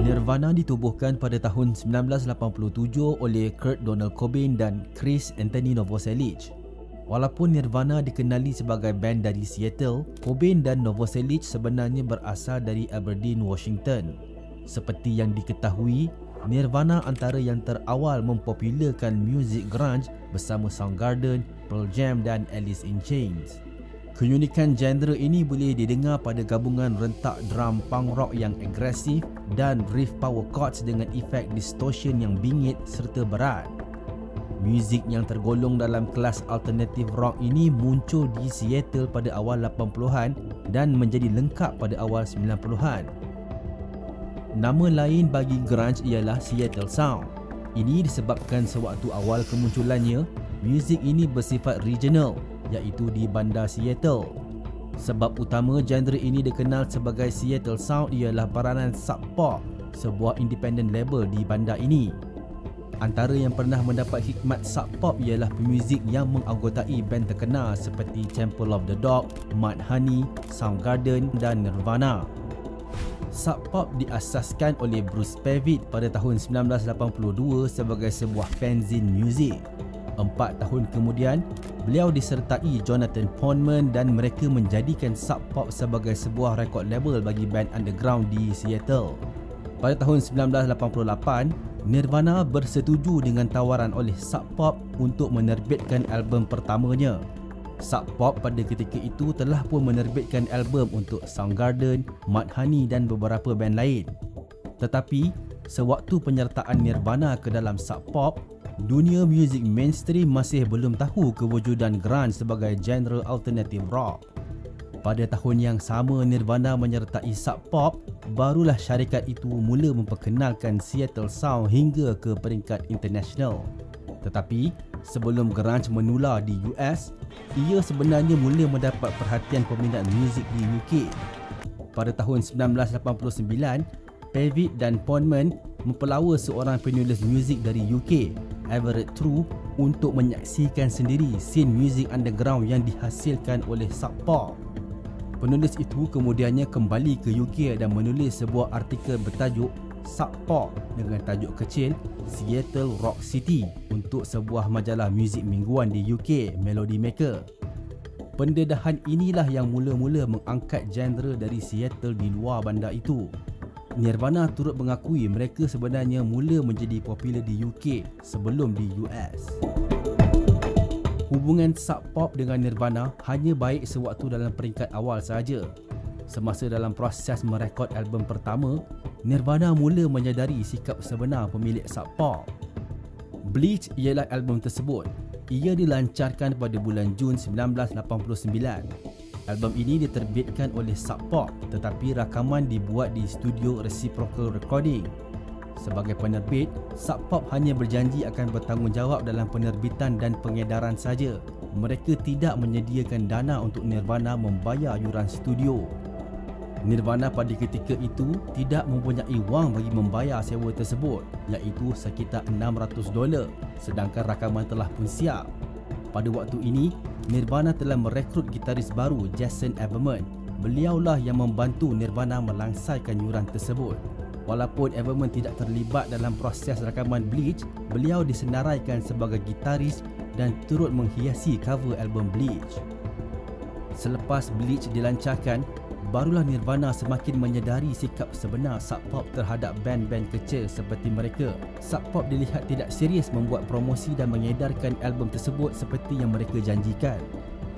Nirvana ditubuhkan pada tahun 1987 oleh Kurt Donald Cobain dan Chris Anthony Novoselic. Walaupun Nirvana dikenali sebagai band dari Seattle, Cobain dan Novoselic sebenarnya berasal dari Aberdeen, Washington. Seperti yang diketahui, Nirvana antara yang terawal mempopularkan muzik grunge bersama Soundgarden, Pearl Jam dan Alice in Chains. Keunikan genre ini boleh didengar pada gabungan rentak drum punk rock yang agresif dan riff power chords dengan efek distortion yang bingit serta berat. Muzik yang tergolong dalam kelas alternative rock ini muncul di Seattle pada awal 80-an dan menjadi lengkap pada awal 90-an. Nama lain bagi grunge ialah Seattle Sound. Ini disebabkan sewaktu awal kemunculannya, muzik ini bersifat regional, iaitu di bandar Seattle. Sebab utama genre ini dikenal sebagai Seattle Sound ialah peranan Sub Pop, sebuah independent label di bandar ini. Antara yang pernah mendapat khidmat Sub Pop ialah pemuzik yang menganggotai band terkenal seperti Temple of the Dog, Mudhoney, Soundgarden dan Nirvana. Sub Pop diasaskan oleh Bruce Pavitt pada tahun 1982 sebagai sebuah fanzine muzik. 4 tahun kemudian, beliau disertai Jonathan Poneman dan mereka menjadikan Sub Pop sebagai sebuah rekod label bagi band underground di Seattle. Pada tahun 1988, Nirvana bersetuju dengan tawaran oleh Sub Pop untuk menerbitkan album pertamanya. Sub Pop pada ketika itu telah pun menerbitkan album untuk Soundgarden, Mudhoney dan beberapa band lain. Tetapi, sewaktu penyertaan Nirvana ke dalam Sub Pop, dunia muzik mainstream masih belum tahu kewujudan grunge sebagai genre alternative rock. Pada tahun yang sama Nirvana menyertai Sub Pop, barulah syarikat itu mula memperkenalkan Seattle Sound hingga ke peringkat international. Tetapi, sebelum grunge menular di US, ia sebenarnya mula mendapat perhatian peminat muzik di UK. Pada tahun 1989, Pavitt dan Poneman mempelawa seorang penulis muzik dari UK, Everett True, untuk menyaksikan sendiri scene muzik underground yang dihasilkan oleh Sub Pop. Penulis itu kemudiannya kembali ke UK dan menulis sebuah artikel bertajuk Sub Pop dengan tajuk kecil Seattle Rock City untuk sebuah majalah muzik mingguan di UK, Melody Maker. Pendedahan inilah yang mula-mula mengangkat genre dari Seattle di luar bandar itu. Nirvana turut mengakui mereka sebenarnya mula menjadi popular di UK sebelum di US. Hubungan Sub Pop dengan Nirvana hanya baik sewaktu dalam peringkat awal sahaja. Semasa dalam proses merekod album pertama, Nirvana mula menyadari sikap sebenar pemilik Sub Pop. Bleach ialah album tersebut. Ia dilancarkan pada bulan Jun 1989. Album ini diterbitkan oleh Sub Pop, tetapi rakaman dibuat di studio Reciprocal Recording. Sebagai penerbit, Sub Pop hanya berjanji akan bertanggungjawab dalam penerbitan dan pengedaran saja. Mereka tidak menyediakan dana untuk Nirvana membayar yuran studio. Nirvana pada ketika itu tidak mempunyai wang bagi membayar sewa tersebut, iaitu sekitar $600, sedangkan rakaman telah pun siap. Pada waktu ini, Nirvana telah merekrut gitaris baru, Jason Everman. Beliaulah yang membantu Nirvana melangsaikan yuran tersebut. Walaupun Everman tidak terlibat dalam proses rakaman Bleach, beliau disenaraikan sebagai gitaris dan turut menghiasi cover album Bleach. Selepas Bleach dilancarkan, barulah Nirvana semakin menyedari sikap sebenar Sub Pop terhadap band-band kecil seperti mereka. Sub Pop dilihat tidak serius membuat promosi dan mengedarkan album tersebut seperti yang mereka janjikan.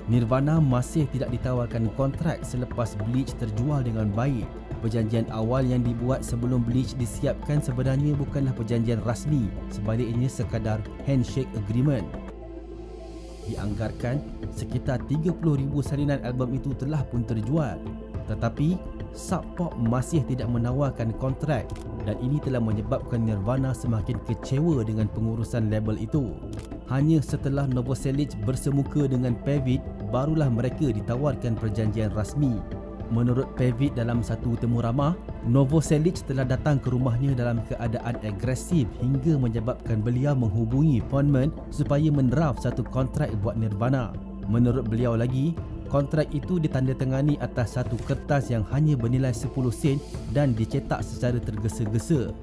Nirvana masih tidak ditawarkan kontrak selepas Bleach terjual dengan baik. Perjanjian awal yang dibuat sebelum Bleach disiapkan sebenarnya bukanlah perjanjian rasmi, sebaliknya sekadar handshake agreement. Dianggarkan sekitar 30,000 salinan album itu telah pun terjual. Tetapi Sub Pop masih tidak menawarkan kontrak dan ini telah menyebabkan Nirvana semakin kecewa dengan pengurusan label itu. Hanya setelah Novoselic bersemuka dengan Pavitt, barulah mereka ditawarkan perjanjian rasmi. Menurut Pavitt dalam satu temu ramah, Novoselic telah datang ke rumahnya dalam keadaan agresif hingga menyebabkan beliau menghubungi Poneman supaya mendraft satu kontrak buat Nirvana. Menurut beliau lagi, Kontrak itu ditandatangani atas satu kertas yang hanya bernilai 10 sen dan dicetak secara tergesa-gesa.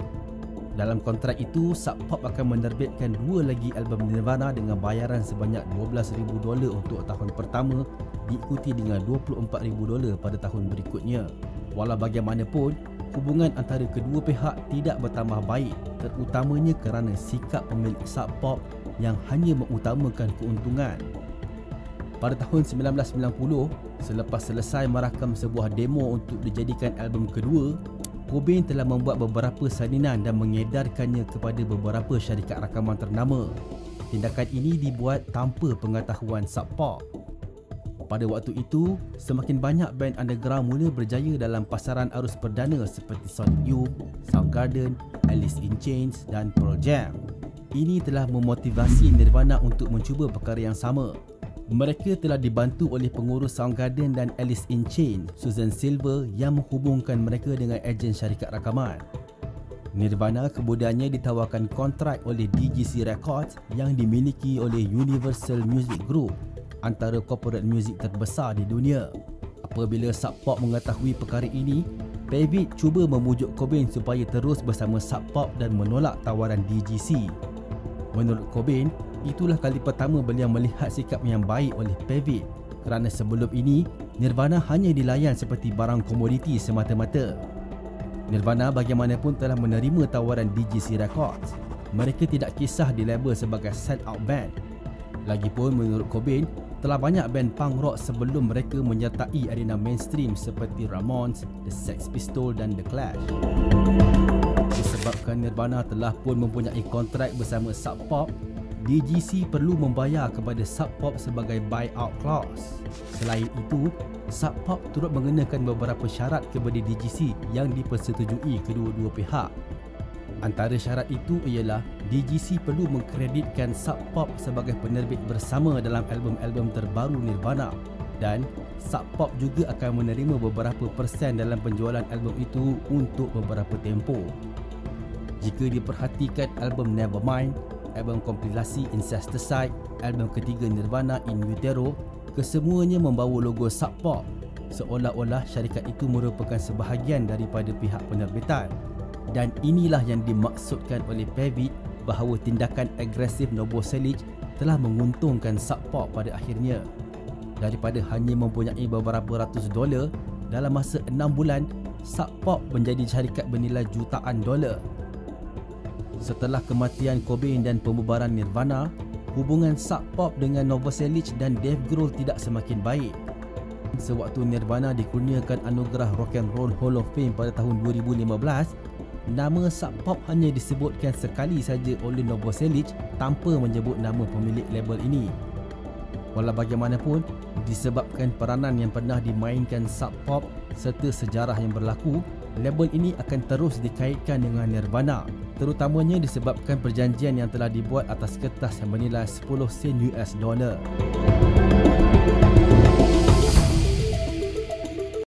Dalam kontrak itu, Sub Pop akan menerbitkan 2 lagi album Nirvana dengan bayaran sebanyak $12,000 untuk tahun pertama, diikuti dengan $24,000 pada tahun berikutnya. Walau bagaimanapun, hubungan antara kedua pihak tidak bertambah baik, terutamanya kerana sikap pemilik Sub Pop yang hanya mengutamakan keuntungan. Pada tahun 1990, selepas selesai merakam sebuah demo untuk dijadikan album kedua, Cobain telah membuat beberapa salinan dan mengedarkannya kepada beberapa syarikat rakaman ternama. Tindakan ini dibuat tanpa pengetahuan Sub Pop. Pada waktu itu, semakin banyak band underground mula berjaya dalam pasaran arus perdana seperti Sonic Youth, Soundgarden, Alice in Chains dan Pearl Jam. Ini telah memotivasi Nirvana untuk mencuba perkara yang sama. Mereka telah dibantu oleh pengurus Soundgarden dan Alice in Chains, Susan Silver, yang menghubungkan mereka dengan ejen syarikat rakaman. Nirvana kemudiannya ditawarkan kontrak oleh DGC Records yang dimiliki oleh Universal Music Group, antara corporate music terbesar di dunia. Apabila Sub Pop mengetahui perkara ini, Pavitt cuba memujuk Cobain supaya terus bersama Sub Pop dan menolak tawaran DGC. Menurut Cobain, itulah kali pertama beliau melihat sikap yang baik oleh Pavitt, kerana sebelum ini Nirvana hanya dilayan seperti barang komoditi semata-mata. Nirvana bagaimanapun telah menerima tawaran DGC Records. Mereka tidak kisah di label sebagai sell-out band. Lagipun menurut Cobain, telah banyak band punk rock sebelum mereka menyertai arena mainstream seperti Ramones, The Sex Pistols dan The Clash. Disebabkan Nirvana telah pun mempunyai kontrak bersama Sub Pop, DGC perlu membayar kepada Sub Pop sebagai buyout clause. Selain itu, Sub Pop turut mengenakan beberapa syarat kepada DGC yang dipersetujui kedua-dua pihak. Antara syarat itu ialah DGC perlu mengkreditkan Sub Pop sebagai penerbit bersama dalam album-album terbaru Nirvana, dan Sub Pop juga akan menerima beberapa persen dalam penjualan album itu untuk beberapa tempoh. Jika diperhatikan album Nevermind, album kompilasi Incesticide, album ketiga Nirvana In Utero, kesemuanya membawa logo Sub Pop, seolah-olah syarikat itu merupakan sebahagian daripada pihak penerbitan. Dan inilah yang dimaksudkan oleh Pavitt bahawa tindakan agresif Novoselic telah menguntungkan Sub Pop pada akhirnya. Daripada hanya mempunyai beberapa ratus dolar, dalam masa 6 bulan, Sub Pop menjadi syarikat bernilai jutaan dolar. Setelah kematian Cobain dan pembubaran Nirvana, hubungan Sub Pop dengan Novoselic dan Dave Grohl tidak semakin baik. Sewaktu Nirvana dikurniakan anugerah Rock and Roll Hall of Fame pada tahun 2015, nama Sub Pop hanya disebutkan sekali saja oleh Novoselic tanpa menyebut nama pemilik label ini. Walau bagaimanapun, disebabkan peranan yang pernah dimainkan Sub Pop serta sejarah yang berlaku, label ini akan terus dikaitkan dengan Nirvana, terutamanya disebabkan perjanjian yang telah dibuat atas kertas yang bernilai 10 sen US dollar.